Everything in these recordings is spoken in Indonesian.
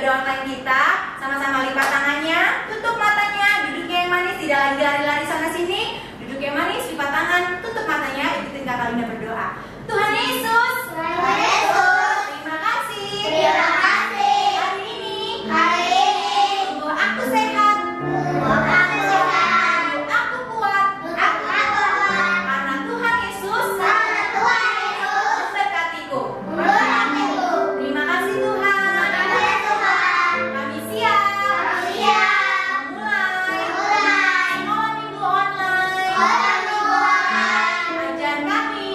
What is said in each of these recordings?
ibadah online kita. Sama-sama lipat tangannya, tutup matanya, duduknya yang manis, tidak lagi lari-lari sana sini. Duduk yang manis, lipat tangan, tutup matanya, ikutin Kakak Linda berdoa. Tuhan Yesus, terima kasih. Hari ini, bahwa aku sehat, aku kuat, karena Tuhan Yesus memberkatiku. Terima kasih Tuhan. Kami siap memulai sekolah minggu online. Ajar kami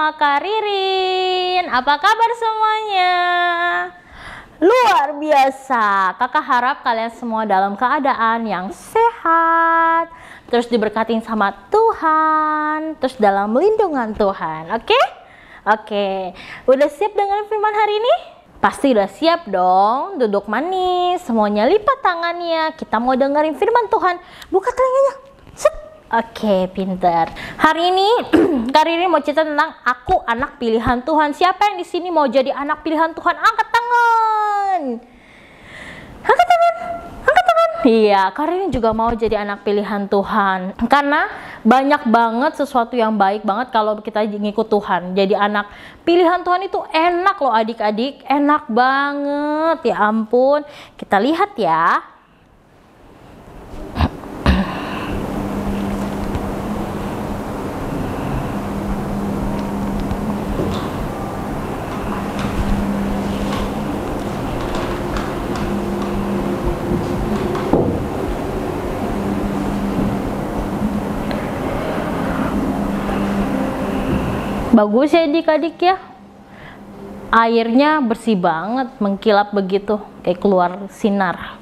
bersama Kak Ririn. Apa kabar semuanya? Luar biasa. Kakak harap kalian semua dalam keadaan yang sehat, terus diberkatin sama Tuhan, terus dalam lindungan Tuhan. Oke? Oke. Udah siap dengan firman hari ini? Pasti udah siap dong. Duduk manis, semuanya lipat tangannya. Kita mau dengerin firman Tuhan. Buka telinganya. Set. Oke, pinter. Hari ini Kak Ririn mau cerita tentang aku anak pilihan Tuhan. Siapa yang di sini mau jadi anak pilihan Tuhan? Angkat tangan. Angkat tangan. Angkat tangan. Iya, Kak Ririn juga mau jadi anak pilihan Tuhan. Karena banyak banget sesuatu yang baik banget kalau kita ngikut Tuhan. Jadi anak pilihan Tuhan itu enak loh adik-adik. Enak banget. Ya ampun. Kita lihat ya. Bagus ya adik-adik ya. Airnya bersih banget, mengkilap begitu, kayak keluar sinar.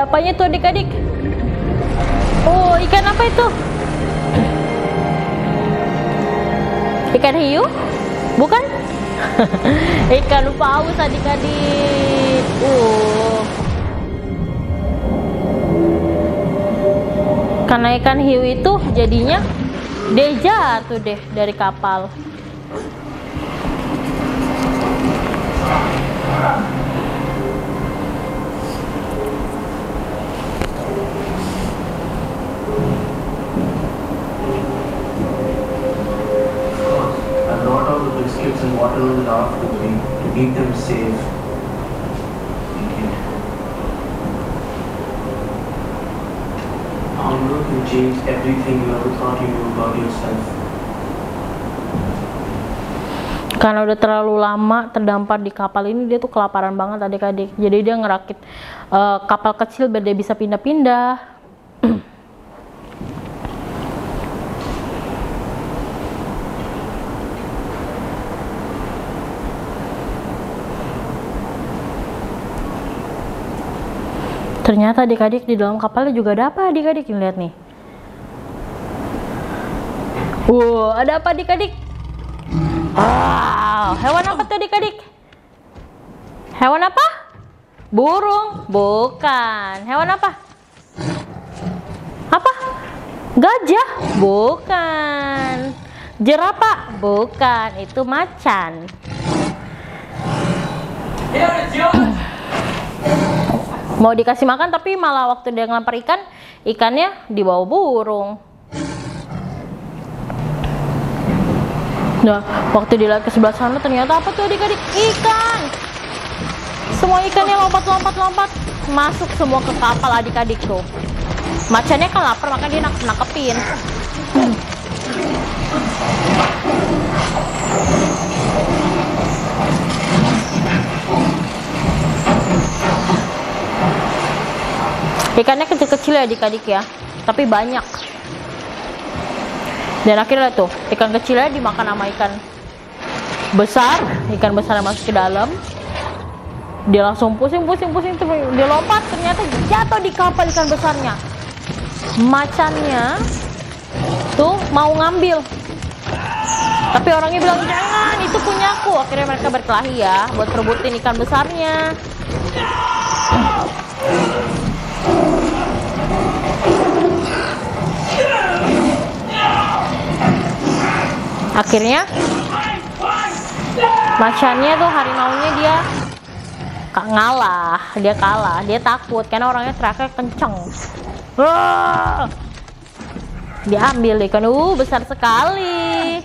Apanya tuh adik-adik? Oh, ikan apa itu? Ikan hiu? Bukan? Ikan paus adik-adik. Karena ikan hiu itu jadinya dia jatuh deh dari kapal. Biscuits and watermelon off to keep them safe. Hunger can change everything you ever thought you knew about yourself. Karena udah terlalu lama terdampar di kapal ini, dia tuh kelaparan banget adik-adik. Jadi dia ngerakit kapal kecil biar dia bisa pindah-pindah. Ternyata adik-adik di dalam kapalnya juga ada apa adik-adik? Lihat nih. Wow, ada apa adik-adik? Wow, hewan apa tuh adik-adik? Hewan apa? Burung? Bukan. Hewan apa? Apa? Gajah? Bukan. Jerapah? Bukan. Itu macan. Mau dikasih makan tapi malah waktu dia ngelempar ikan, ikannya dibawa burung. Nah, waktu dilihat ke sebelah sana ternyata apa tuh adik-adik? Ikan. Semua ikannya lompat masuk semua ke kapal adik-adik tuh. Macannya kan lapar makanya dia nangkepin. Ikannya kecil-kecil ya adik-adik ya, tapi banyak. Dan akhirnya tuh, ikan kecilnya dimakan sama ikan besar masuk ke dalam. Dia langsung pusing tuh, dia lompat, ternyata jatuh di kapal ikan besarnya. Macannya tuh mau ngambil, tapi orangnya bilang jangan, itu punyaku. Akhirnya mereka berkelahi ya, buat rebutin ikan besarnya. Akhirnya macannya tuh, harimaunya dia kalah, dia takut karena orangnya teriaknya kenceng. Diambil ikan, besar sekali.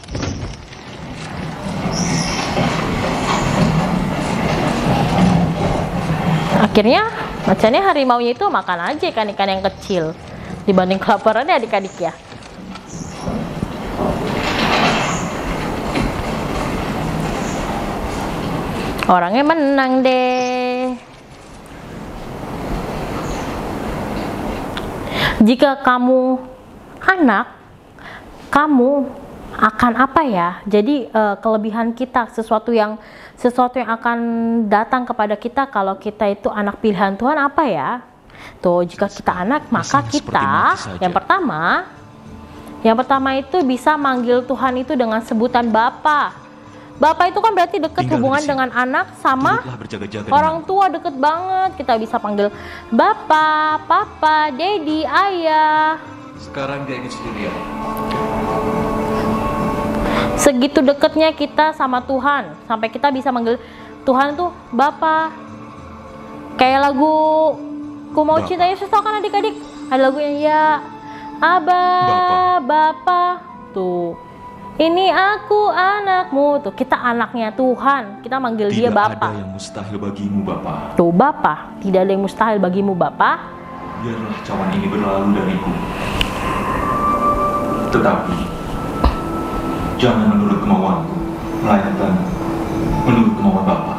Akhirnya macannya harimaunya itu makan aja ikan-ikan yang kecil dibanding kelaparannya adik-adik ya. Orangnya menang deh. Jika kamu anak, kamu akan apa ya? Jadi kelebihan kita, sesuatu yang akan datang kepada kita kalau kita itu anak pilihan Tuhan apa ya? Tuh, jika kita anak, maka kita yang pertama itu bisa manggil Tuhan itu dengan sebutan Bapa. Bapa itu kan berarti dekat hubungan dengan anak sama orang tua, deket banget. Kita bisa panggil Bapa, Papa, Daddy, Ayah. Sekarang dia ingin sendirian. Segitu deketnya kita sama Tuhan, sampai kita bisa manggil Tuhan tuh Bapa. Kayak lagu Ku Mau Cinta Yesus, tau kan adik-adik? Ada lagunya ya, Abah, Bapa. Tuh, ini aku anakmu. Tuh, kita anaknya Tuhan, kita manggil dia Bapa. Tidak ada yang mustahil bagimu, Bapa. Tuh, Bapa, tidak ada yang mustahil bagimu, Bapa. Biarlah cawan ini berlalu dariku. Tetapi jangan menurut kemauanku, melainkan menurut kemauan Bapa.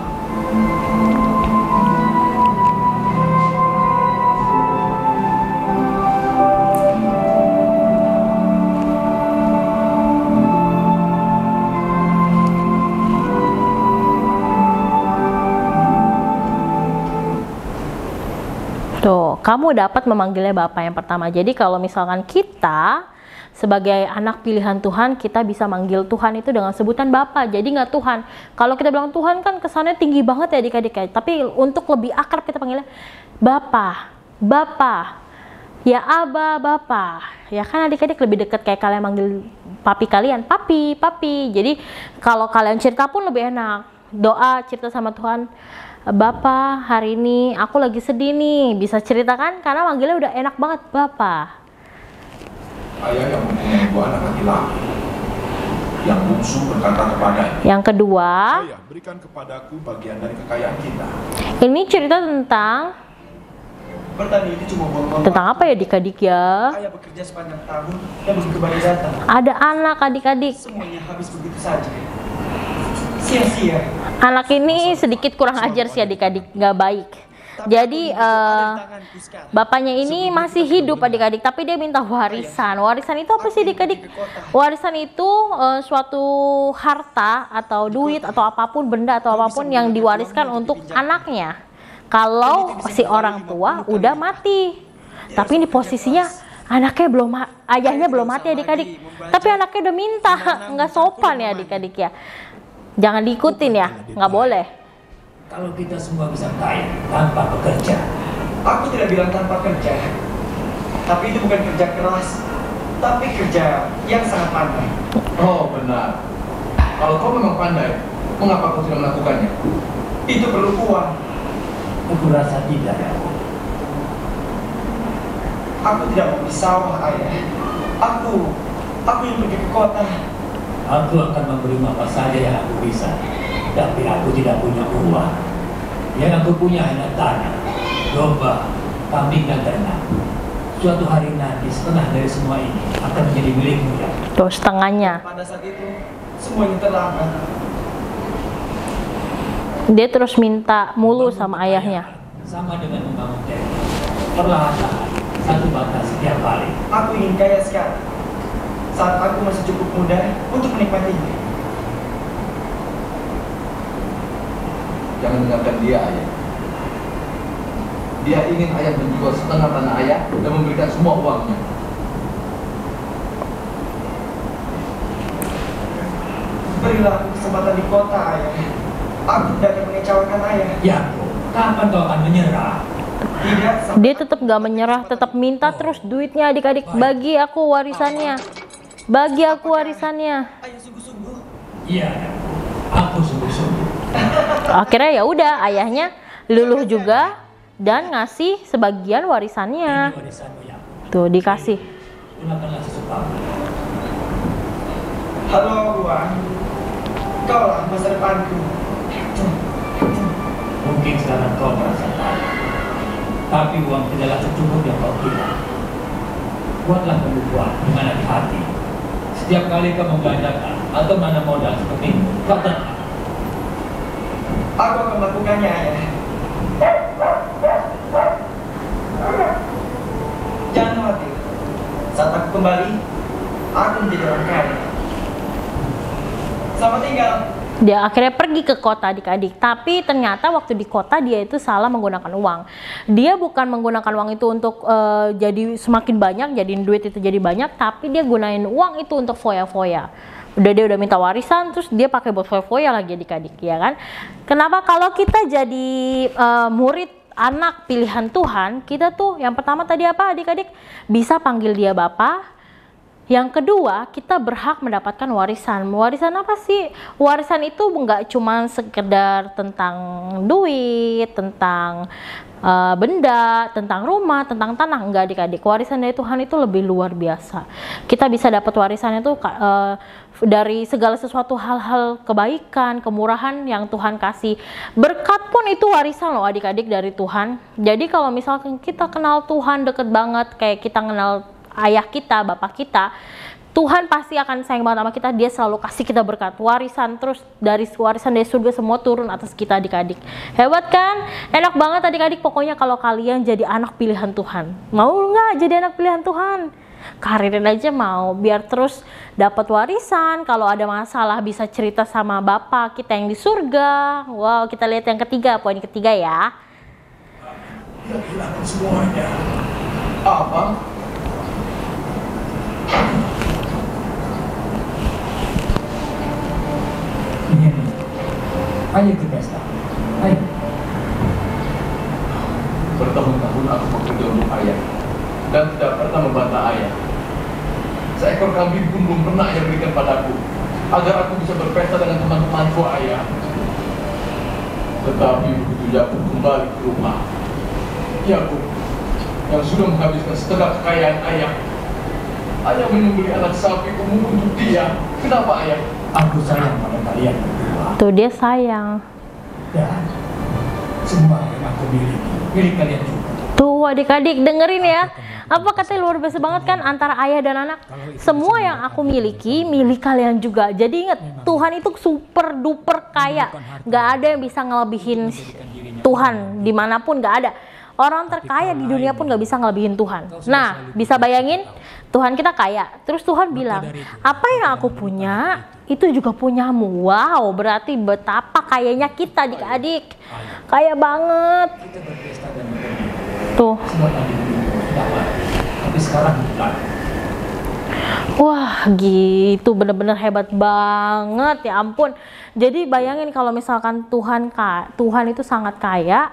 Tuh, kamu dapat memanggilnya Bapa yang pertama. Jadi kalau misalkan kita sebagai anak pilihan Tuhan, kita bisa manggil Tuhan itu dengan sebutan Bapa. Jadi nggak Tuhan. Kalau kita bilang Tuhan kan kesannya tinggi banget ya adik-adik. Tapi untuk lebih akrab kita panggilnya Bapa, Bapa, ya Abah, Bapa. Ya kan adik-adik lebih dekat, kayak kalian manggil papi kalian, papi, papi. Jadi kalau kalian cerita pun lebih enak. Doa, cerita sama Tuhan. Bapak, hari ini aku lagi sedih nih, bisa ceritakan karena manggilnya udah enak banget, Bapak. Ayah yang mempunyai dua anak laki-laki, yang bungsu berkata kepadanya, yang kedua, Ayah, berikan kepadaku bagian dari kekayaan kita. Ini cerita tentang Bertani itu cuma buang-buang tentang apa ya adik-adik ya? Ayah bekerja sepanjang tahun dan begitu banyak datang. Ada anak adik-adik. Semuanya habis begitu saja. Sia-sia. Anak ini sedikit kurang ajar sih adik-adik, nggak baik. Jadi bapaknya ini masih hidup adik-adik, tapi dia minta warisan. Warisan itu apa sih adik-adik? Warisan itu suatu harta atau duit atau apapun, benda atau apapun yang diwariskan untuk anaknya. Kalau si orang tua udah mati, tapi ini posisinya anaknya ayahnya belum mati adik-adik, tapi anaknya udah minta, nggak sopan ya adik-adik ya. Jangan diikutin ya, nggak boleh. Kalau kita semua bisa kaya tanpa bekerja. Aku tidak bilang tanpa kerja, tapi itu bukan kerja keras, tapi kerja yang sangat pandai. Oh benar. Kalau kau memang pandai, mengapa kau tidak melakukannya? Itu perlu uang. Aku rasa tidak. Aku tidak mau di sawah, Ayah. Aku yang pergi ke kota. Aku akan memberi apa saja yang aku bisa, tapi aku tidak punya uang. Yang aku punya hanya tanah, domba, kambing dan ternak. Suatu hari nanti setengah dari semua ini akan menjadi milikmu ya. Tuh setengahnya. Pada saat itu semuanya terlambat. Dia terus minta mulu sama ayahnya. Sama dengan membangun tenda. Perlahan-lahan, satu batas setiap hari. Aku ingin kaya sekarang, saat aku masih cukup muda untuk menikmatinya. Jangan dengarkan dia, ayah. Dia ingin ayah menjual setengah tanah ayah dan memberikan semua uangnya. Berilah aku kesempatan di kota, Ayah. Aku tidak akan mengecewakan Ayah. Ya, kapan kau akan menyerah? Tidak. Dia tetap gak menyerah, tetap minta terus duitnya adik-adik. Bagi aku warisannya, bagi aku warisannya. Ayah sungguh-sungguh. Iya, aku sungguh-sungguh. Akhirnya ya udah, ayahnya luluh juga dan ngasih sebagian warisannya. Ini warisanmu ya. Tuh dikasih. Gunakanlah sesukamu. Halo, Tuan. Kaulah masa depanku. Mungkin sekarang kau merasa kaya, tapi uang tidaklah secukup yang kau kira. Buatlah pembukuan dengan hati-hati. Setiap kali kau membelanjakan atau mana modal seperti ini, katakan. Aku akan melakukannya, Ayah. Jangan khawatir. Saat aku kembali, aku menjadi orang kaya. Selamat tinggal. Dia akhirnya pergi ke kota adik-adik, tapi ternyata waktu di kota dia itu salah menggunakan uang. Dia bukan menggunakan uang itu untuk jadi semakin banyak, jadiin duit itu jadi banyak, tapi dia gunain uang itu untuk foya-foya. Dia udah minta warisan, terus dia pakai buat foya-foya lagi adik-adik, ya kan? Kenapa kalau kita jadi murid anak pilihan Tuhan, kita tuh yang pertama tadi apa adik-adik? Bisa panggil dia Bapa. Yang kedua, kita berhak mendapatkan warisan. Warisan apa sih? Warisan itu nggak cuma sekedar tentang duit, tentang benda, tentang rumah, tentang tanah. Enggak adik-adik. Warisan dari Tuhan itu lebih luar biasa. Kita bisa dapat warisannya itu dari segala sesuatu hal-hal kebaikan, kemurahan yang Tuhan kasih. Berkat pun itu warisan loh adik-adik dari Tuhan. Jadi kalau misalkan kita kenal Tuhan deket banget, kayak kita kenal ayah kita, bapak kita, Tuhan pasti akan sayang banget sama kita. Dia selalu kasih kita berkat warisan, terus dari warisan dari surga semua turun atas kita adik-adik. Hebat kan? Enak banget adik-adik. Pokoknya kalau kalian jadi anak pilihan Tuhan, mau nggak jadi anak pilihan Tuhan? Karirin aja mau, biar terus dapat warisan. Kalau ada masalah bisa cerita sama bapak kita yang di surga. Wow, kita lihat yang ketiga, poin ketiga ya. Dia kehilangan semuanya. Apa? Ayo ke pesta. Ayo. Bertahun-tahun aku bekerja untuk ayah dan tidak pernah membantah ayah. Seekor kambing pun belum pernah ayah berikan padaku agar aku bisa berpesta dengan teman-temanku ayah. Tetapi begitu Yakub kembali ke rumah, Yakub yang sudah menghabiskan setengah kekayaan ayah menyembelih anak sapi umum untuk dia. Kenapa ayah? Aku sayang pada kalian berdua. Tuh dia sayang. Dan semua yang aku miliki, milik kalian juga. Tuh adik-adik dengerin ya. Apa katanya luar biasa banget kan antara ayah dan anak. Semua yang aku miliki, milik kalian juga. Jadi ingat, Tuhan itu super duper kaya. Gak ada yang bisa ngelebihin Tuhan dimanapun, gak ada. Orang terkaya di dunia pun gak bisa ngelebihin Tuhan. Nah, bisa bayangin Tuhan kita kaya. Terus Tuhan bilang, apa yang aku punya itu juga punyamu. Wow, berarti betapa kayanya kita adik-adik. Kaya banget. Kita berpesta dan bernyanyi. Tuh. Semua tadi tidak ada. Tapi sekarang bukan. Wah, gitu, bener-bener hebat banget, ya ampun. Jadi bayangin kalau misalkan Tuhan itu sangat kaya.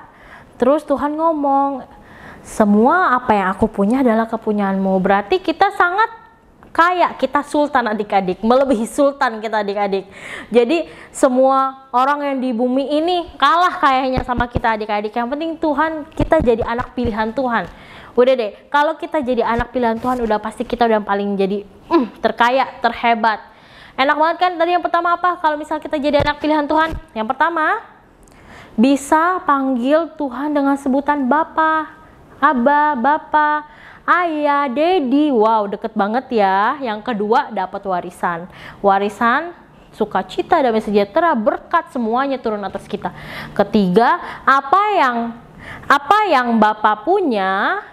Terus Tuhan ngomong, semua apa yang aku punya adalah kepunyaanmu. Berarti kita sangat kaya, kita sultan adik-adik, melebihi sultan kita adik-adik. Jadi semua orang yang di bumi ini kalah kayaknya sama kita adik-adik. Yang penting Tuhan, kita jadi anak pilihan Tuhan. Udah deh, kalau kita jadi anak pilihan Tuhan, udah pasti kita udah paling jadi terkaya, terhebat. Enak banget kan? Tadi yang pertama apa? Kalau misal kita jadi anak pilihan Tuhan, yang pertama bisa panggil Tuhan dengan sebutan Bapa, Aba, Bapa, Ayah, Dedi. Wow, deket banget ya. Yang kedua, dapat warisan. Warisan, sukacita, damai sejahtera, berkat semuanya turun atas kita. Ketiga, apa yang Bapa punya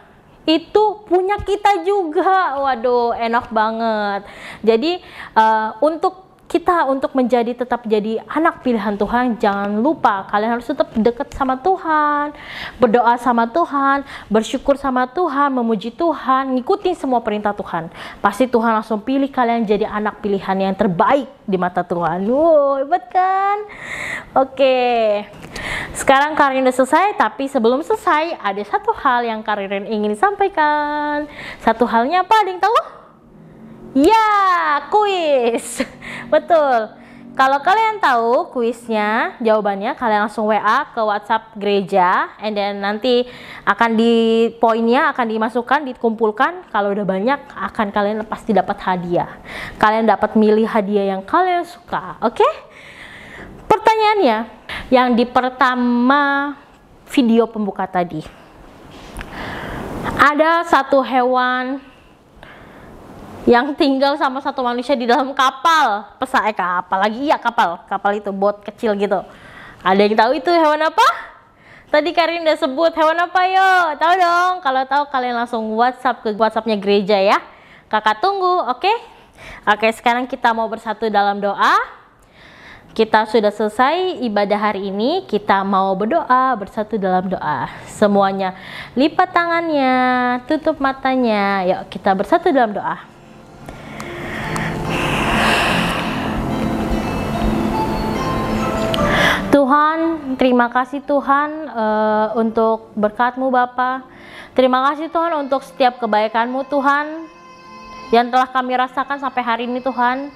itu punya kita juga. Waduh, enak banget. Jadi untuk tetap jadi anak pilihan Tuhan, jangan lupa kalian harus tetap dekat sama Tuhan, berdoa sama Tuhan, bersyukur sama Tuhan, memuji Tuhan, ngikutin semua perintah Tuhan. Pasti Tuhan langsung pilih kalian jadi anak pilihan yang terbaik di mata Tuhan. Wow, hebat kan? Oke, sekarang Karirin udah selesai, tapi sebelum selesai ada satu hal yang Karirin ingin sampaikan. Satu halnya apa? Ada yang tahu? Ya, kuis. Betul. Kalau kalian tahu kuisnya, jawabannya kalian langsung WA ke WhatsApp gereja, and then nanti akan poinnya akan dimasukkan, dikumpulkan. Kalau udah banyak, akan kalian pasti dapat hadiah. Kalian dapat milih hadiah yang kalian suka. Oke? Pertanyaannya, yang di pertama video pembuka tadi. Ada satu hewan yang tinggal sama satu manusia di dalam kapal. Kapal lagi, iya kapal itu, bot kecil gitu. Ada yang tahu itu hewan apa? Tadi Karin udah sebut hewan apa, yuk? Tahu dong? Kalau tahu kalian langsung WhatsApp ke WhatsAppnya gereja ya. Kakak tunggu, oke? Oke, sekarang kita mau bersatu dalam doa. Kita sudah selesai ibadah hari ini, kita mau berdoa, bersatu dalam doa. Semuanya lipat tangannya, tutup matanya. Yuk kita bersatu dalam doa. Tuhan, terima kasih Tuhan untuk berkat-Mu Bapa. Terima kasih Tuhan untuk setiap kebaikan-Mu Tuhan yang telah kami rasakan sampai hari ini Tuhan.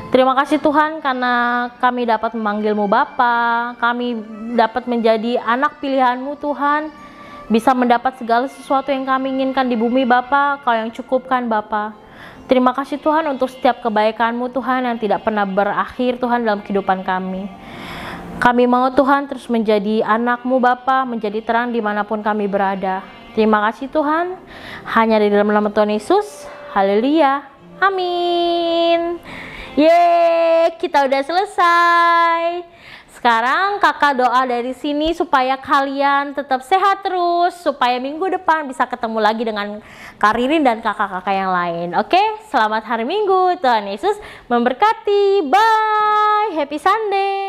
Terima kasih Tuhan karena kami dapat memanggil-Mu Bapa. Kami dapat menjadi anak pilihan-Mu Tuhan. Bisa mendapat segala sesuatu yang kami inginkan di bumi Bapa. Kau yang cukupkan Bapa. Terima kasih Tuhan untuk setiap kebaikan-Mu Tuhan yang tidak pernah berakhir Tuhan dalam kehidupan kami. Kami mau Tuhan terus menjadi anak-Mu Bapa, menjadi terang dimanapun kami berada. Terima kasih Tuhan, hanya di dalam nama Tuhan Yesus. Haleluya, amin. Yeay, kita udah selesai. Sekarang kakak doa dari sini supaya kalian tetap sehat terus, supaya minggu depan bisa ketemu lagi dengan Kak Ririn dan kakak-kakak yang lain. Oke, selamat hari Minggu, Tuhan Yesus memberkati. Bye, happy Sunday.